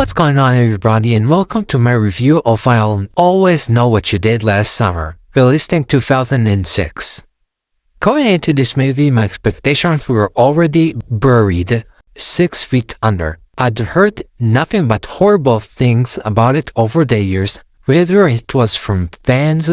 What's going on, everybody, and welcome to my review of I'll Always Know What You Did Last Summer, released in 2006. Going into this movie, my expectations were already buried 6 feet under. I'd heard nothing but horrible things about it over the years, whether it was from fans,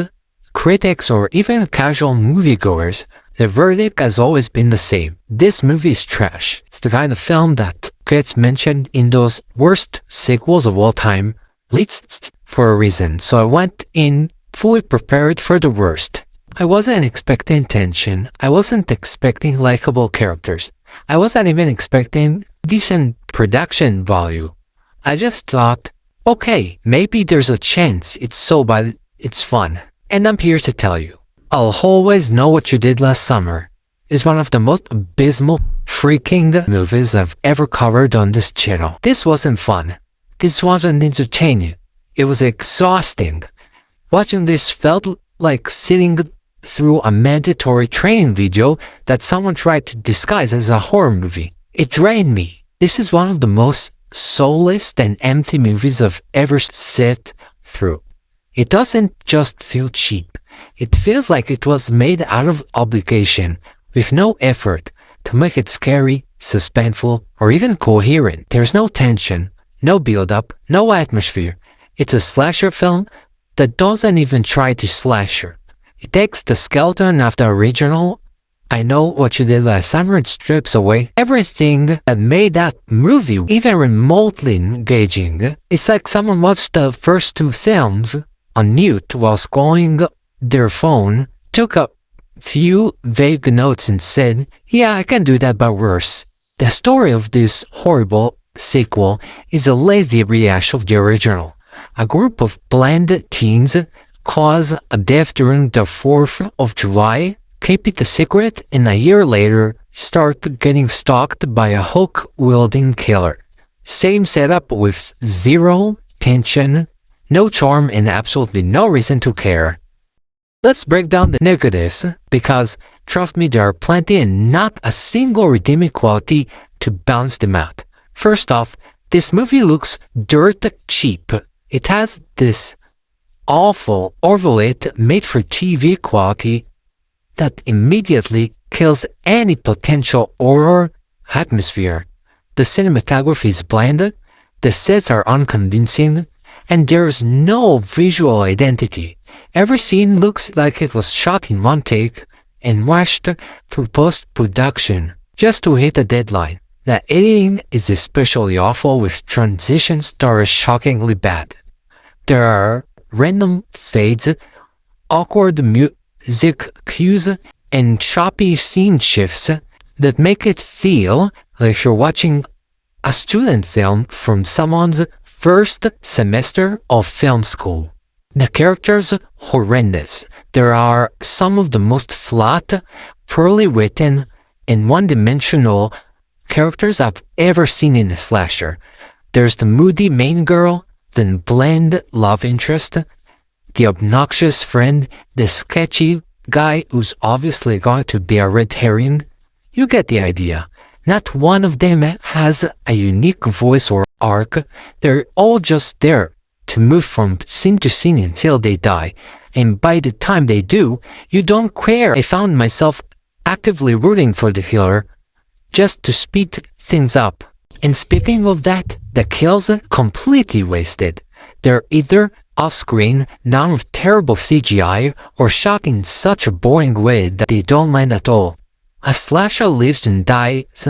critics, or even casual moviegoers. The verdict has always been the same. This movie is trash. It's the kind of film that gets mentioned in those worst sequels of all time lists for a reason, so I went in fully prepared for the worst. I wasn't expecting tension. I wasn't expecting likable characters. I wasn't even expecting decent production value. I just thought, okay, maybe there's a chance it's so bad it's fun. And I'm here to tell you, I'll Always Know What You Did Last Summer is one of the most abysmal freaking movies I've ever covered on this channel. This wasn't fun. This wasn't entertaining. It was exhausting. Watching this felt like sitting through a mandatory training video that someone tried to disguise as a horror movie. It drained me. This is one of the most soulless and empty movies I've ever sat through. It doesn't just feel cheap. It feels like it was made out of obligation, with no effort to make it scary, suspenseful, or even coherent. There's no tension, no build-up, no atmosphere. It's a slasher film that doesn't even try to slasher. It takes the skeleton of the original I Know What You Did Last Summer and strips away everything that made that movie even remotely engaging. It's like someone watched the first 2 films on mute while scrolling their phone, took a few vague notes and said, yeah, I can do that but worse. The story of this horrible sequel is a lazy rehash of the original. A group of bland teens cause a death during the 4th of July, keep it a secret, and a year later start getting stalked by a hook-wielding killer. Same setup with zero tension, no charm, and absolutely no reason to care. Let's break down the negatives, because trust me, there are plenty and not a single redeeming quality to balance them out. First off, this movie looks dirt cheap. It has this awful, overlit, made-for-TV quality that immediately kills any potential horror atmosphere. The cinematography is bland, the sets are unconvincing, and there's no visual identity. Every scene looks like it was shot in one take and rushed through post-production just to hit a deadline. The editing is especially awful, with transitions that are shockingly bad. There are random fades, awkward music cues, and choppy scene shifts that make it feel like you're watching a student film from someone's first semester of film school. The characters horrendous. There are some of the most flat, poorly written, and one-dimensional characters I've ever seen in a slasher. There's the moody main girl, the bland love interest, the obnoxious friend, the sketchy guy who's obviously going to be a red herring. You get the idea. Not one of them has a unique voice or arc. They're all just there to move from scene to scene until they die, and by the time they do, you don't care. I found myself actively rooting for the killer just to speed things up. And speaking of that, the kills are completely wasted. They're either off-screen, done with terrible CGI, or shot in such a boring way that they don't land at all. A slasher lives and dies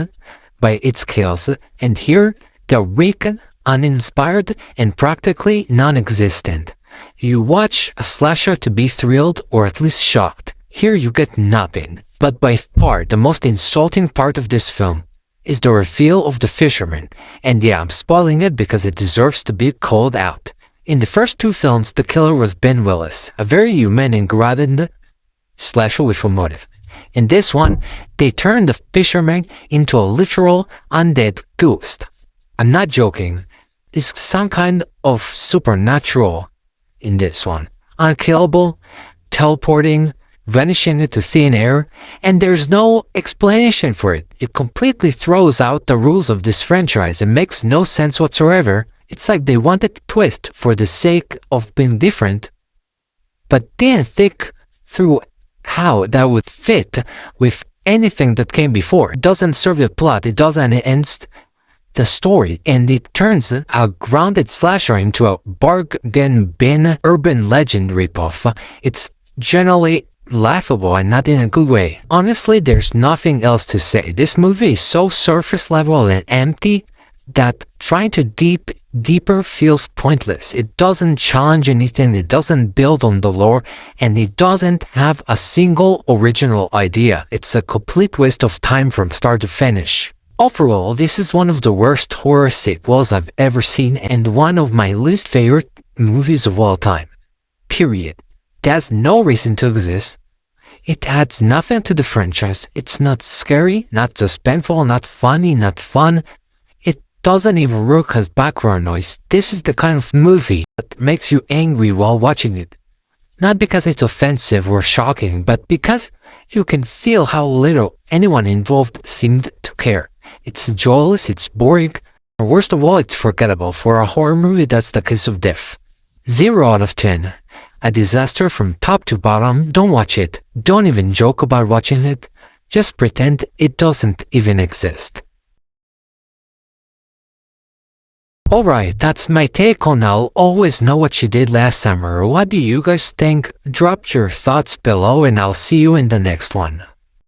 by its kills, and here they're weak, uninspired, and practically non-existent. You watch a slasher to be thrilled or at least shocked. Here you get nothing. But by far the most insulting part of this film is the reveal of the fisherman. And yeah, I'm spoiling it because it deserves to be called out. In the first 2 films, the killer was Ben Willis, a very human and grounded slasher with a motive. In this one, they turned the fisherman into a literal undead ghost. I'm not joking. It's some kind of supernatural in this one. Unkillable, teleporting, vanishing into thin air, and there's no explanation for it. It completely throws out the rules of this franchise and makes no sense whatsoever. It's like they wanted a twist for the sake of being different, but didn't think through how that would fit with anything that came before. It doesn't serve the plot, it doesn't end the story, and it turns a grounded slasher into a bargain bin urban legend ripoff. It's generally laughable and not in a good way. Honestly, there's nothing else to say. This movie is so surface level and empty that trying to deeper feels pointless. It doesn't challenge anything, it doesn't build on the lore, and it doesn't have a single original idea. It's a complete waste of time from start to finish. Overall, this is one of the worst horror sequels I've ever seen and one of my least favorite movies of all time. Period. It has no reason to exist. It adds nothing to the franchise. It's not scary, not suspenseful, not funny, not fun. It doesn't even work as background noise. This is the kind of movie that makes you angry while watching it. Not because it's offensive or shocking, but because you can feel how little anyone involved seemed to care. It's joyless, it's boring, and worst of all, it's forgettable. For a horror movie, that's the kiss of death. 0 out of 10. A disaster from top to bottom. Don't watch it. Don't even joke about watching it. Just pretend it doesn't even exist. Alright, that's my take on I'll Always Know What You Did Last Summer. What do you guys think? Drop your thoughts below and I'll see you in the next one.